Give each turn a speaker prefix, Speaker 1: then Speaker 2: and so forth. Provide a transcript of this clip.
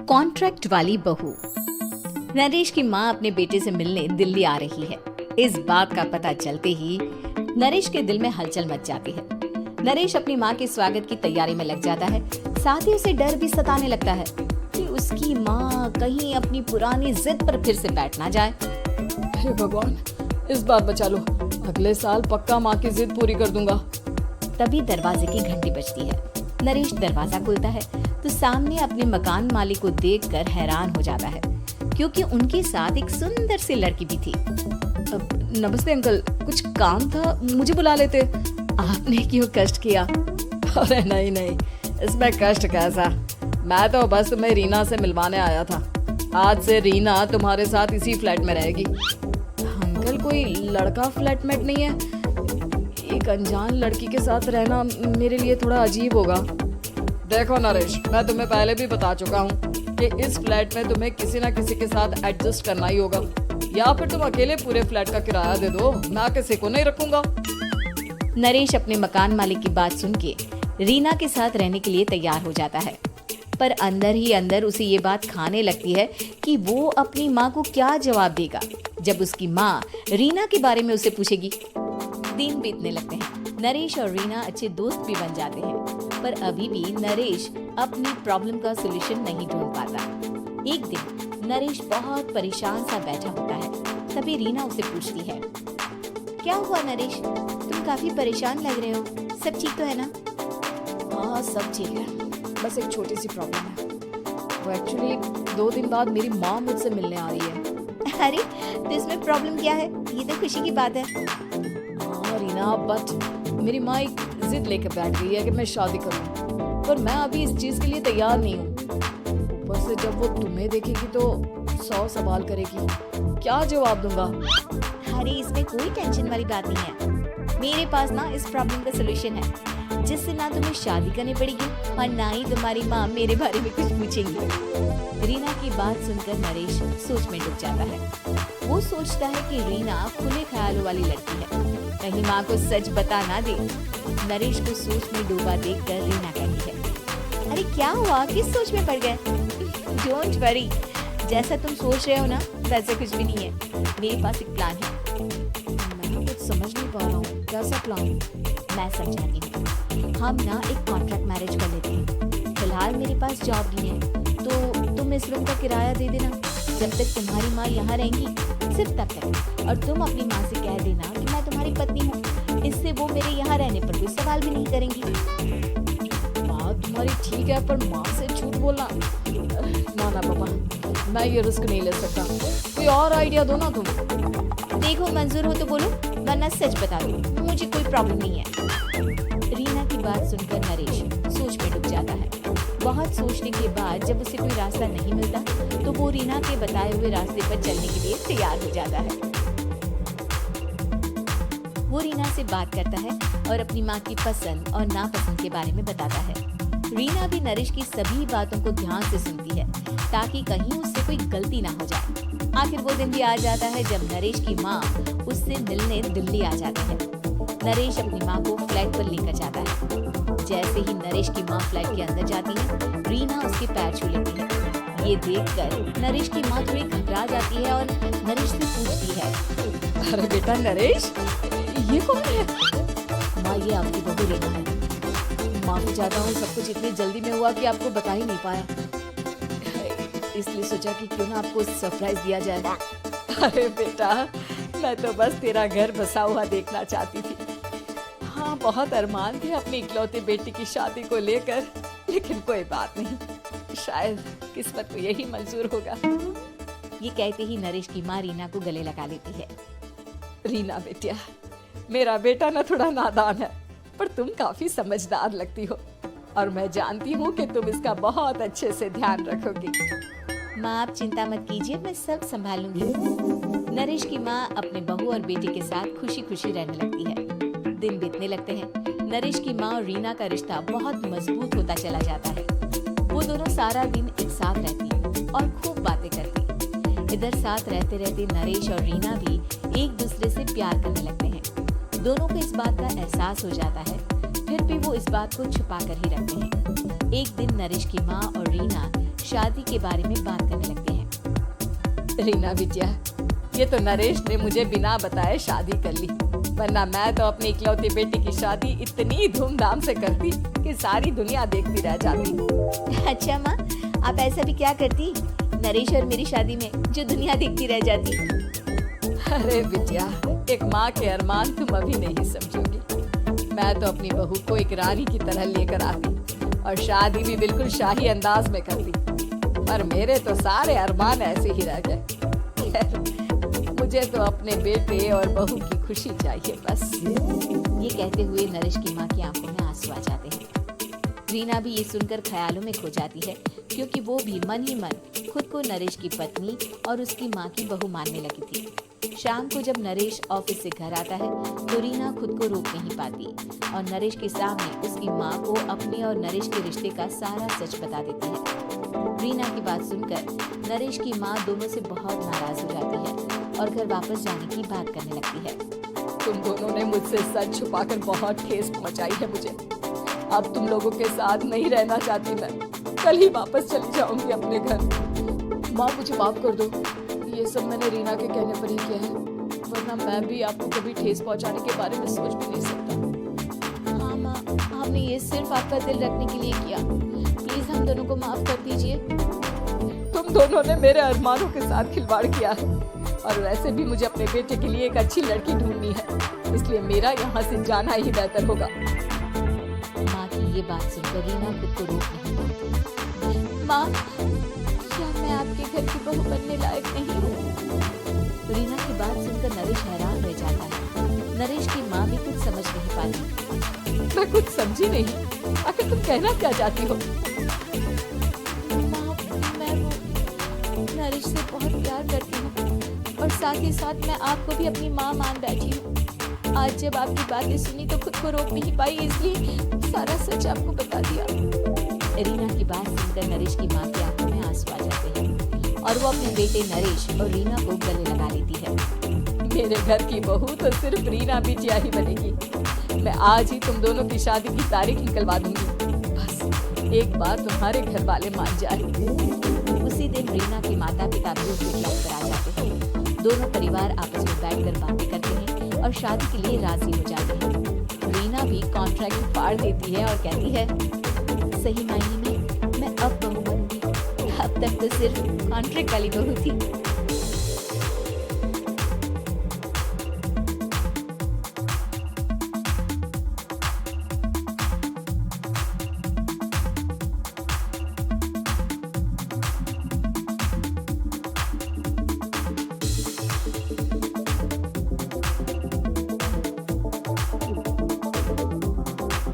Speaker 1: Contract वाली बहू। नरेश की माँ अपने बेटे से मिलने दिल्ली आ रही है। इस बात का पता चलते ही नरेश के दिल में हलचल मच जाती है। नरेश अपनी माँ के स्वागत की तैयारी में लग जाता है। साथ ही उसे डर भी सताने लगता है कि उसकी माँ कहीं अपनी पुरानी जिद पर फिर से बैठ ना जाए।
Speaker 2: हे भगवान, इस बार बचा लो, अगले साल पक्का माँ की जिद पूरी कर दूंगा।
Speaker 1: तभी दरवाजे की घंटी बजती है। नरेश दरवाजा खोलता है तो सामने अपने मकान मालिक को देखकर हैरान हो जाता है, क्योंकि उनके साथ एक सुंदर सी लड़की भी थी।
Speaker 2: नमस्ते अंकल, कुछ काम था, मुझे बुला लेते।
Speaker 1: आपने क्यों कष्ट किया?
Speaker 2: अरे नहीं नहीं, इसमें कष्ट कैसा, मैं तो बस तुम्हें रीना से मिलवाने आया था। आज से रीना तुम्हारे साथ इसी फ्लैट में रहेगी। अंकल, कोई लड़का फ्लैटमेट नहीं है? एक अनजान लड़की के साथ रहना मेरे लिए थोड़ा अजीब होगा। देखो नरेश, मैं तुम्हें पहले भी बता चुका हूँ कि इस फ्लैट में तुम्हें किसी ना किसी के साथ एडजस्ट करना ही होगा, या फिर तुम अकेले पूरे फ्लैट का किराया दे दो, मैं किसी को नहीं रखूंगा।
Speaker 1: नरेश अपने मकान मालिक की बात सुन के रीना के साथ रहने के लिए तैयार हो जाता है, पर अंदर ही अंदर उसे ये बात खाने लगती है कि वो अपनी माँ को क्या जवाब देगा जब उसकी माँ रीना के बारे में उसे पूछेगी। दिन बीतने लगते हैं। नरेश और रीना अच्छे दोस्त भी बन जाते हैं, पर अभी भी नरेश अपनी प्रॉब्लम का सलूशन नहीं ढूंढ पाता। एक दिन नरेश बहुत परेशान सा बैठा होता है, तभी रीना उसे पूछती है, क्या हुआ नरेश, तुम काफी परेशान लग रहे हो, सब ठीक तो है ना?
Speaker 2: हाँ सब ठीक है, बस एक छोटी सी प्रॉब्लम है। वो एक्चुअली 2 दिन बाद मेरी माँ मुझसे मिलने आ रही है।
Speaker 1: अरे तो इसमें प्रॉब्लम क्या है? ये तो खुशी की बात है।
Speaker 2: हाँ रीना, बट मेरी माँ एक जिद लेकर बैठ गई है कि मैं शादी करूँ, पर मैं अभी इस चीज के लिए तैयार नहीं हूँ। ऊपर से जब वो तुम्हें देखेगी तो 100 सवाल करेगी, क्या जवाब दूंगा?
Speaker 1: अरे इसमें कोई टेंशन वाली बात नहीं है। मेरे पास ना इस प्रॉब्लम का सलूशन है, जिससे ना तुम्हें शादी करनी पड़ेगी और ना ही तुम्हारी माँ मेरे बारे में कुछ पूछेंगी। रीना की बात सुनकर नरेश सोच में डूब जाता है। वो सोचता है कि रीना खुले ख्यालों वाली लड़की है, कहीं माँ को सच बता ना दे। नरेश को सोच में डूबा देखकर रीना कहती है, अरे क्या हुआ, किस सोच में पड़ गए? डोंट वरी, जैसा तुम सोच रहे हो ना वैसे कुछ भी नहीं है। मेरे पास एक प्लान है।
Speaker 2: मैं कुछ समझ नहीं पा रहा हूँ, कैसा प्लान?
Speaker 1: मैं समझाती हूँ। हम ना एक कॉन्ट्रैक्ट मैरिज कर लेते हैं। फिलहाल मेरे पास जॉब नहीं है, तो तुम इस रूम का किराया दे देना जब तक तुम्हारी माँ यहाँ रहेंगी, सिर्फ तब तक। और तुम अपनी माँ से कह देना कि मैं तुम्हारी पत्नी हूँ, इससे वो मेरे यहाँ रहने पर कोई सवाल भी नहीं करेंगी।
Speaker 2: बात तुम्हारी ठीक है, पर माँ से झूठ बोलना, ना पापा, मैं ये रिस्क नहीं ले सकता। कोई और आइडिया दो ना तुम।
Speaker 1: देखो मंजूर हो तो बोलो, वरना सच बता दो, मुझे कोई प्रॉब्लम नहीं है। रीना की बात सुनकर नरेश सोच में डूब जाता है। बहुत सोचने के बाद जब उसे कोई रास्ता नहीं मिलता, तो वो रीना के बताए हुए रास्ते पर चलने के लिए तैयार हो जाता है। वो रीना से बात करता है और अपनी माँ की पसंद और नापसंद के बारे में बताता है। रीना भी नरेश की सभी बातों को ध्यान से सुनती है, ताकि कहीं उससे कोई गलती ना हो जाए। आखिर वो दिन भी आ जाता है जब नरेश की माँ उससे मिलने दिल्ली आ जाती है। नरेश अपनी माँ को फ्लैट पर लेकर जाता है। जैसे ही नरेश की माँ फ्लैट के अंदर जाती है, रीना उसके पैर छू लेती है। ये देखकर नरेश की माँ थोड़ी घबरा जाती है और नरेश से पूछती है,
Speaker 2: अरे बेटा नरेश, ये कौन है?
Speaker 1: माँ, ये आपकी बहू रीना है।
Speaker 2: माफी चाहता हूँ, सब कुछ इतनी जल्दी में हुआ कि आपको बता ही नहीं पाया, इसलिए सोचा कि क्यों ना आपको सरप्राइज दिया जाए। अरे बेटा, मैं तो बस तेरा घर बसा हुआ देखना चाहती थी। हाँ, बहुत अरमान थे अपनी इकलौती बेटी की शादी को लेकर, लेकिन कोई बात नहीं, शायद किस्मत को यही मंजूर होगा।
Speaker 1: ये कहते ही नरेश की माँ रीना को गले लगा लेती है।
Speaker 2: रीना बेटिया, मेरा बेटा ना थोड़ा नादान है, पर तुम काफी समझदार लगती हो, और मैं जानती हूँ कि तुम इसका बहुत अच्छे से ध्यान रखोगी।
Speaker 1: माँ, आप चिंता मत कीजिए, मैं सब संभाल लूंगी। नरेश की माँ अपने बहू और बेटे के साथ खुशी खुशी रहने लगती है। दिन बीतने लगते हैं। नरेश की माँ और रीना का रिश्ता बहुत मजबूत होता चला जाता है। वो दोनों सारा दिन एक साथ रहती हैं और खूब बातें करती। इधर साथ रहते रहते नरेश और रीना भी एक दूसरे से प्यार करने लगते हैं। दोनों को इस बात का एहसास हो जाता है, फिर भी वो इस बात को छुपा कर ही रखते हैं। एक दिन नरेश की माँ और रीना शादी के बारे में बात करने लगते हैं।
Speaker 2: रीना बिटिया, ये तो नरेश ने मुझे बिना बताए शादी कर ली, वरना मैं तो अपनी इकलौती बेटी की शादी इतनी धूमधाम से करती कि सारी दुनिया देखती रह जाती।
Speaker 1: अच्छा माँ, आप ऐसा भी क्या करती नरेश और मेरी शादी में जो दुनिया देखती रह जाती?
Speaker 2: अरे बिटिया, एक माँ के अरमान तुम अभी नहीं समझोगी। मैं तो अपनी बहू को एक रानी की तरह लेकर आती और शादी भी बिल्कुल शाही अंदाज में करती, पर मेरे तो सारे अरमान ऐसे ही रह गए। मुझे तो अपने बेटे और बहू की खुशी चाहिए बस।
Speaker 1: ये कहते हुए नरेश की माँ की आंखों में आंसू आ जाते हैं। रीना भी ये सुनकर ख्यालों में खो जाती है, क्योंकि वो भी मन ही मन खुद को नरेश की पत्नी और उसकी माँ की बहू मानने लगी थी। शाम को जब नरेश ऑफिस से घर आता है तो रीना खुद को रोक नहीं पाती और नरेश के सामने उसकी माँ को अपने और नरेश के रिश्ते का सारा सच बता देती है। रीना की बात सुनकर नरेश की माँ दोनों से बहुत नाराज हो जाती है और घर वापस जाने की बात करने लगती है।
Speaker 2: तुम दोनों ने मुझसे सच छुपाकर बहुत ठेस पहुंचाई है मुझे। अब तुम लोगों के साथ नहीं रहना चाहती मैं। कल ही वापस चली जाऊंगी अपने घर। माँ, मुझे माफ कर दो, ये सब मैंने रीना के कहने पर ही किया है, वरना मैं भी आपको कभी ठेस पहुंचाने के बारे में सोच भी नहीं सकता।
Speaker 1: हाँ माँ, हमने ये सिर्फ आपका दिल रखने के लिए किया, प्लीज हम दोनों को माफ कर दीजिए।
Speaker 2: तुम दोनों ने मेरे अरमानों के साथ खिलवाड़ किया है और वैसे भी मुझे अपने बेटे के लिए एक अच्छी लड़की ढूंढनी है, इसलिए मेरा यहाँ से जाना ही बेहतर होगा।
Speaker 1: माँ की ये बात सुनकर रीना खुद को रोक नहीं पाती। माँ, क्या मैं आपके घर की बहू बनने लायक नहीं हूँ? रीना की बात सुनकर नरेश हैरान रह जाता है। नरेश की माँ भी कुछ समझ नहीं पाती।
Speaker 2: मैं कुछ समझी नहीं, आखिर तुम कहना क्या चाहती हो?
Speaker 1: माँ, मैं वो नरेश से बहुत प्यार करती हूँ और साथ ही साथ मैं आपको भी अपनी माँ मान बैठी हूँ। आज जब आपकी बातें सुनी तो खुद को रोक नहीं पाई, इसलिए सारा सच आपको बता दिया। रीना की बात सुनकर नरेश की माँ की आंखों में आंसू आ जाते हैं और वो अपने बेटे नरेश और रीना को गले लगा लेती है।
Speaker 2: मेरे घर की बहू तो सिर्फ रीना बिटिया ही बनेगी। मैं आज ही तुम दोनों की शादी की तारीख निकलवा दूंगी, बस एक बार तुम्हारे घर वाले मान जाए।
Speaker 1: उसी दिन रीना के माता पिता भी उसके क्लब पर आ जाते हैं। दोनों परिवार आपस में बैठकर बातें करते हैं और शादी के लिए राजी हो जाते हैं। रीना भी कॉन्ट्रैक्ट फाड़ देती है और कहती है, सही मायने में मैं अब बहू बनूंगी, अब तक तो सिर्फ कॉन्ट्रैक्ट वाली बहू थी।